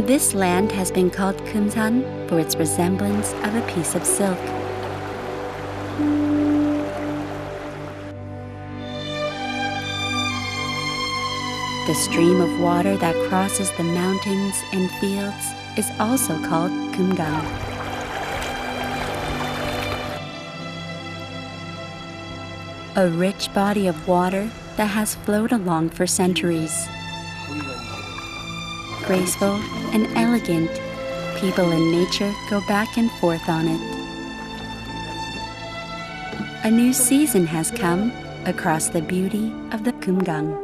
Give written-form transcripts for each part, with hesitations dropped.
This land has been called Kumsan for its resemblance of a piece of silk. The stream of water that crosses the mountains and fields is also called Kumgang. A rich body of water that has flowed along for centuries. Graceful and elegant, people and nature go back and forth on it. A new season has come across the beauty of the Kumgang.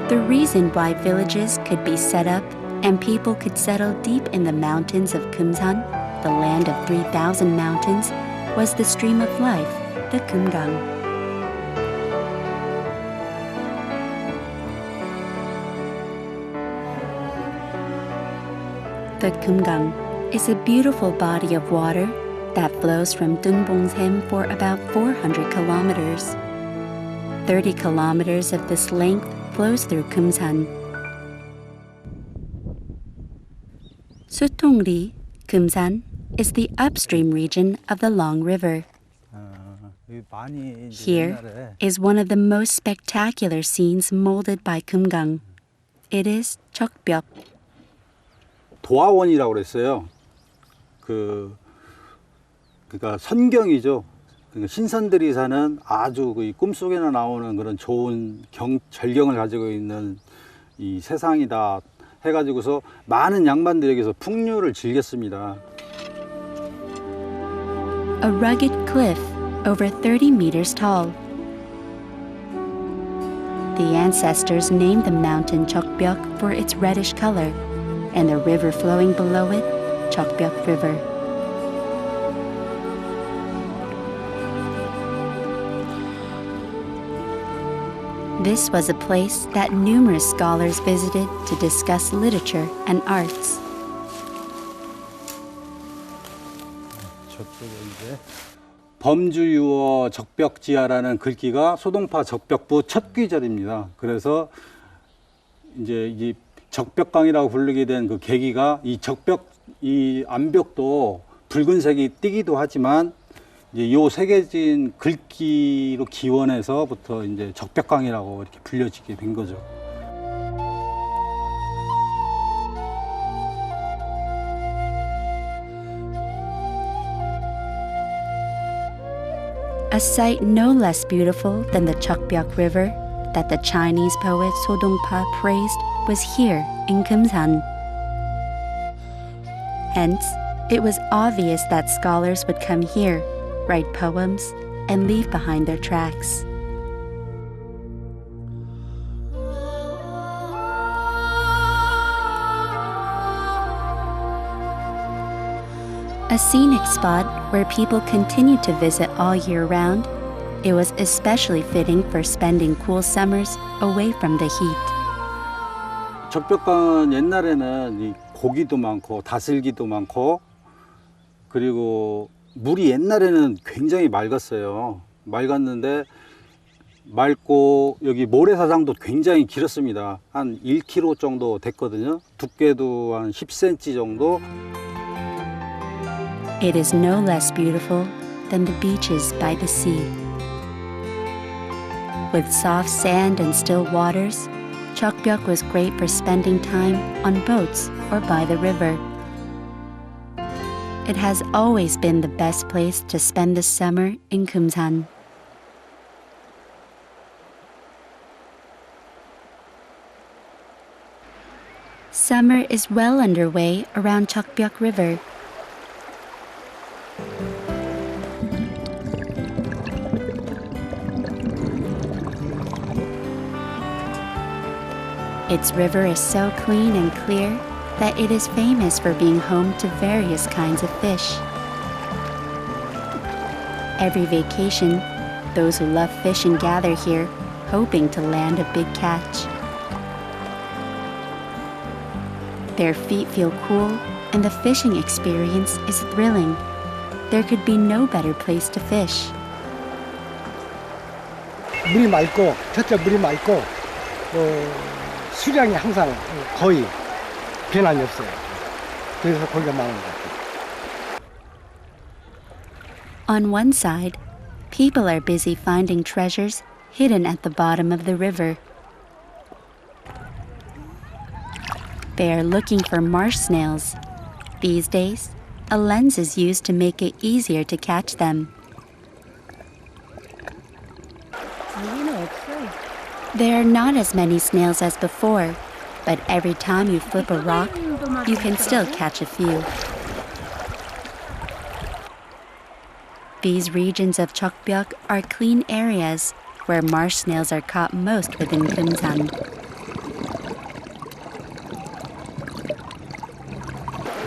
The reason why villages could be set up and people could settle deep in the mountains of Kumsan, the land of 3,000 mountains, was the stream of life, the Kumgang. The Kumgang is a beautiful body of water that flows from Tungbongshim for about 400 kilometers. 30 kilometers of this length flows through Kumsan. Sutongri, Kumsan, is the upstream region of the Long River. Here is one of the most spectacular scenes molded by Kumgang. It is Chokbyok. 도화원이라고 그랬어요. 그러니까 선경이죠. 그러니까 신선들이 사는 아주 이 꿈속에나 나오는 그런 좋은 절경을 가지고 있는 이 세상이다 해가지고서 많은 양반들에게서 풍류를 즐겼습니다. A rugged cliff over 30 meters tall. The ancestors named the mountain Chokbyok for its reddish color, and the river flowing below it, Chokbyok River. This was a place that numerous scholars visited to discuss literature and arts. 범주유어 적벽지하라는 글귀가 소동파 적벽부 첫 귀절입니다. 그래서 이제 이 적벽강이라고 부르게 된 그 계기가 이 적벽 이 암벽도 붉은색이 띠기도 하지만 이제 요 새겨진 글귀로 기원해서부터 이제 적벽강이라고 이렇게 불려지게 된 거죠. A sight no less beautiful than the Chokbyok River that the Chinese poet Sodongpa praised was here in Kumsan. Hence, it was obvious that scholars would come here, write poems, and leave behind their tracks. A scenic spot where people continue to visit all year round, it was especially fitting for spending cool summers away from the heat. 적벽강은 옛날에는 이 고기도 많고 다슬기도 많고 그리고 물이 옛날에는 굉장히 맑았어요. 맑았는데 맑고 여기 모래사장도 굉장히 길었습니다. 한 1km 정도 됐거든요. 두께도 한 10cm 정도. It is no less beautiful than the beaches by the sea. With soft sand and still waters, Chokbyok was great for spending time on boats or by the river. It has always been the best place to spend the summer in Kumsan. Summer is well underway around Chokbyok River. Its river is so clean and clear that it is famous for being home to various kinds of fish. Every vacation, those who love fishing gather here, hoping to land a big catch. Their feet feel cool and the fishing experience is thrilling. There could be no better place to fish. 물이 맑고, 첫째 물이 맑고, 수량이 항상 거의 변함이 없어요. 그래서 고기가 많은 것 같아요. On one side, people are busy finding treasures hidden at the bottom of the river. They are looking for marsh snails. These days, a lens is used to make it easier to catch them. There are not as many snails as before, but every time you flip a rock, you can still catch a few. These regions of Chokbyok are clean areas where marsh snails are caught most within Kumsan.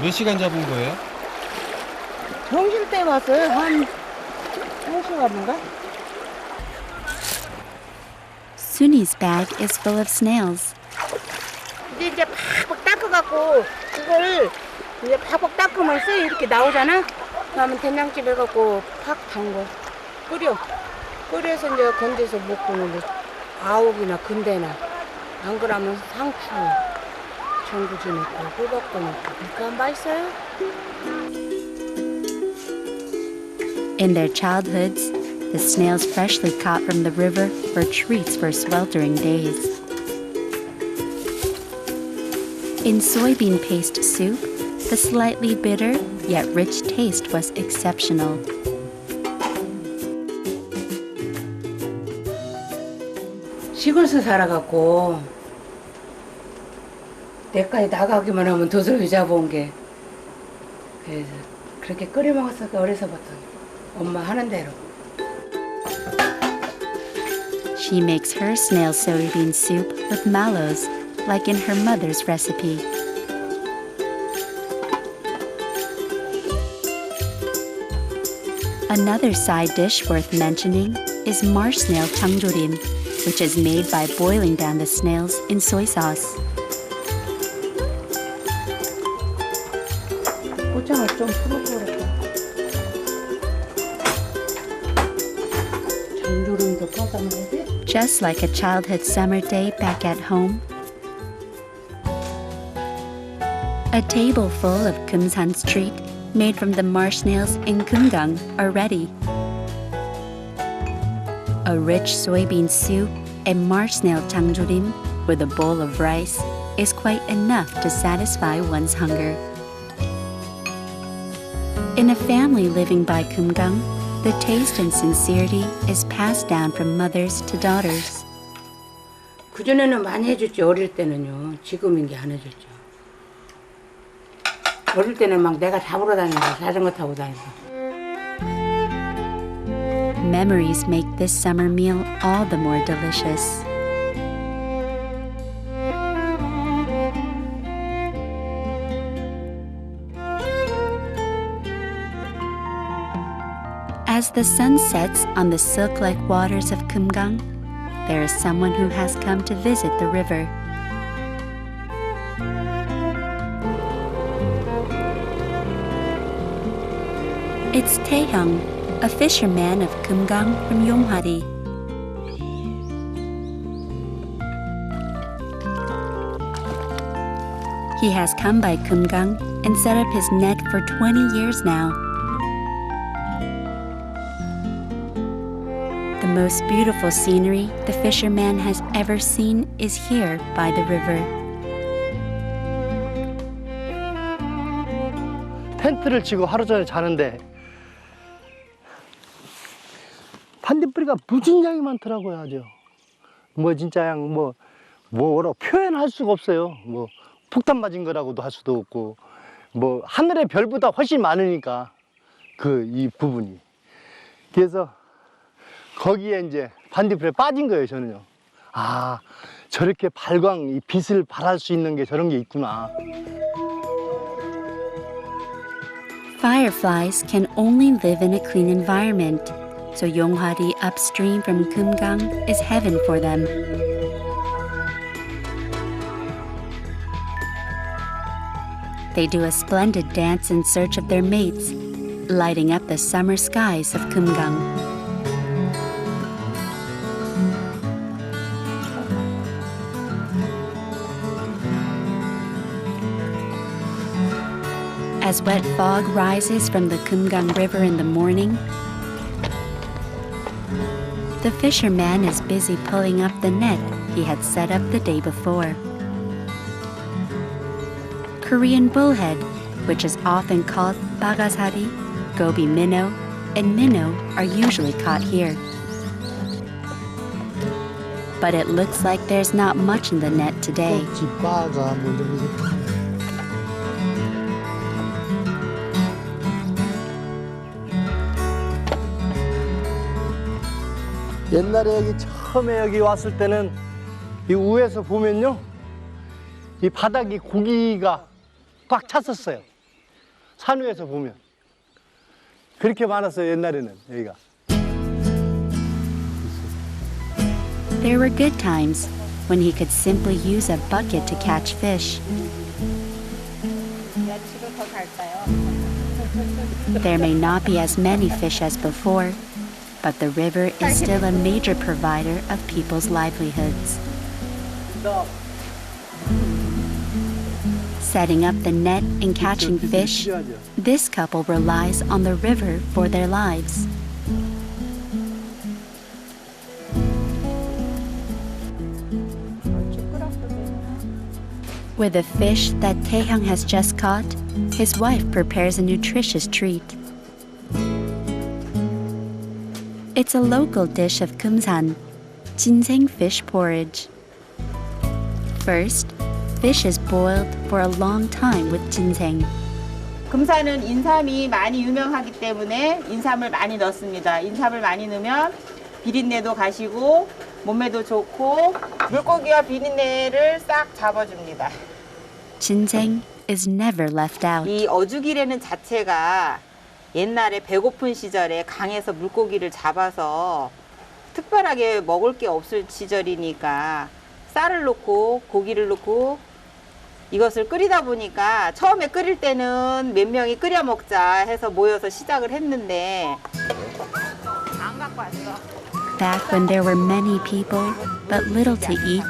몇 시간 잡은 거예요? 정실 때 왔어요. 한 1시간인가? Suni's bag is full of snails. 이제 팍팍 닦아갖고 그걸 이제 팍팍 닦으면 쎄 이렇게 나오잖아. 그러면 된장찌개 해갖고 팍 담궈 끓여서 이제 건져서 먹고 이제 아욱이나 근대나 안 그러면 상추 전구지 넣고 호박도 넣고 그러니까 맛있어요. In their childhoods, the snails freshly caught from the river were treats for sweltering days. In soybean paste soup, the slightly bitter yet rich taste was exceptional. 시골서 살아갖고 내까지 나가기만 하면 도저히 잡아온 게 그래서 그렇게 끓여 먹었을까 어려서부터 엄마 하는 대로. She makes her snail soybean soup with mallows, like in her mother's recipe. Another side dish worth mentioning is marsh snail changjorim, which is made by boiling down the snails in soy sauce. 고창을 좀 풀어버렸다. 장조림도 퍼가면서 Just like a childhood summer day back at home, a table full of Kumsan street made from the marsh snails in Kumgang are ready. A rich soybean soup and marsh snail changjorim with a bowl of rice is quite enough to satisfy one's hunger. In a family living by Kumgang, the taste and sincerity is passed down from mothers to daughters. 그전에는 많이 해줬지. 어릴 때는요. 지금인 게 안 해줬죠. 어릴 때는 막 내가 잡으러 다니고 자전거 타고 다니고. Memories make this summer meal all the more delicious. As the sun sets on the silk-like waters of Kumgang, there is someone who has come to visit the river. It's Taehyung, a fisherman of Kumgang from Yonghwari. He has come by Kumgang and set up his net for 20 years now. The most beautiful scenery the fisherman has ever seen is here by the river. 텐트를 치고 하루 종일 자는데 반딧불이가 무진장이 많더라고요. 아주 뭐 진짜 그냥 뭐라고 표현할 수가 없어요. 뭐 폭탄 맞은 거라고도 할 수도 없고 뭐 하늘의 별보다 훨씬 많으니까 이 부분이. 그래서 거기에 이제 반딧불에 빠진 거예요. 저는요. 아, 저렇게 발광, 이 빛을 발할 수 있는 게 저런 게 있구나. Fireflies can only live in a clean environment, so Yonghwari upstream from Kumgang is heaven for them. They do a splendid dance in search of their mates, lighting up the summer skies of Kumgang. As wet fog rises from the Kumgang River in the morning, the fisherman is busy pulling up the net he had set up the day before. Korean bullhead, which is often called bagasari, goby minnow, and minnow are usually caught here. But it looks like there's not much in the net today. 꽃집바가 뭐 이런 거. 옛날에 여기 처음에 여기 왔을 때는 이 위에서 보면요, 이 바닥이 고기가 꽉 찼었어요. 산 위에서 보면 그렇게 많았어요 옛날에는 여기가. There were good times when he could simply use a bucket to catch fish. There may not be as many fish as before, but the river is still a major provider of people's livelihoods. Setting up the net and catching fish, this couple relies on the river for their lives. With the fish that Taehyung has just caught, his wife prepares a nutritious treat. It's a local dish of Kumsan, ginseng fish porridge. First, fish is boiled for a long time with ginseng. 금산은 인삼이 많이 유명하기 때문에 인삼을 많이 넣습니다. 인삼을 많이 넣으면 비린내도 가시고 몸에도 좋고 물고기와 비린내를 싹 잡아줍니다. Ginseng is never left out. 이 어죽이라는 자체가 옛날에 배고픈 시절에 강에서 물고기를 잡아서 특별하게 먹을 게 없을 시절이니까 쌀을 넣고 고기를 넣고 이것을 끓이다 보니까 처음에 끓일 때는 몇 명이 끓여 먹자 해서 모여서 시작을 했는데 안 갖고 왔어. Back when there were many people but little to eat,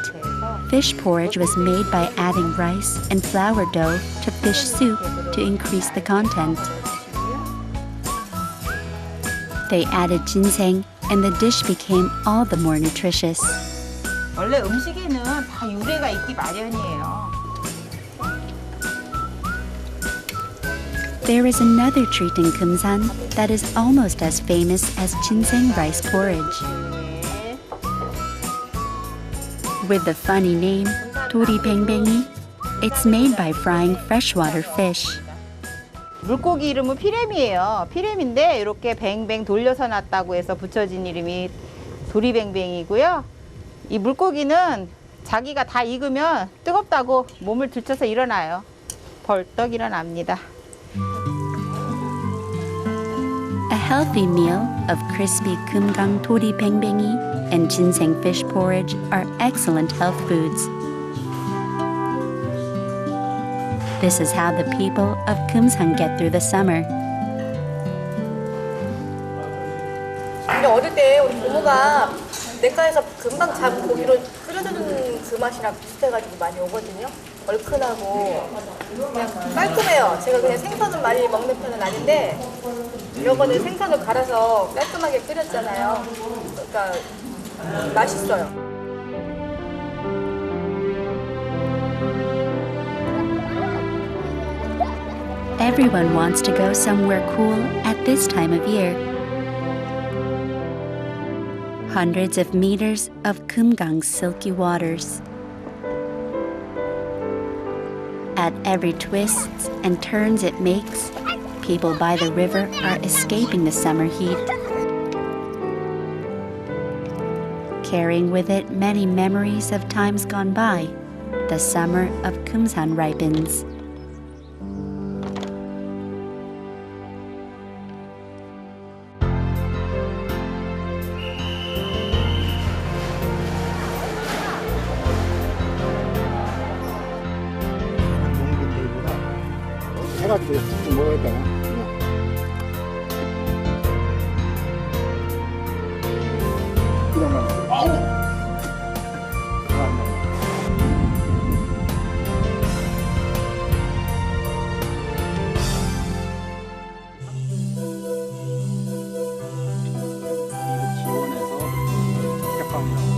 fish porridge was made by adding rice and flour dough to fish soup to increase the content. They added ginseng and the dish became all the more nutritious. 원래 음식에는 다 유래가 있기 마련이에요. There is another treat in Kumsan that is almost as famous as ginseng rice porridge. With the funny name, tori bengbengi, it's made by frying freshwater fish. 물고기 이름은 피렘이에요. 피렘인데 이렇게 뱅뱅 돌려서 놨다고 해서 붙여진 이름이 도리뱅뱅이고요. 이 물고기는 자기가 다 익으면 뜨겁다고 몸을 들쳐서 일어나요. 벌떡 일어납니다. A healthy meal of crispy kumgang tori bengbengi and ginseng fish porridge are excellent health foods. This is how the people of Kumsan get through the summer. 근데 어릴 때 우리 부모가 냇가에서 금방 잡은 고기를 끓여주는 그 맛이랑 비슷해가지고 많이 오거든요. 얼큰하고 그냥 깔끔해요. 제가 그냥 생선은 많이 먹는 편은 아닌데 이번에 생선을 갈아서 깔끔하게 끓였잖아요. 그러니까 맛있어요. Everyone wants to go somewhere cool at this time of year. Hundreds of meters of Kumgang's silky waters. At every twists and turns it makes, people by the river are escaping the summer heat, carrying with it many memories of times gone by. The summer of Kumsan ripens. 이거 먹어야 되나? 이런 거. 아우! 지원해서 적벽강이라고.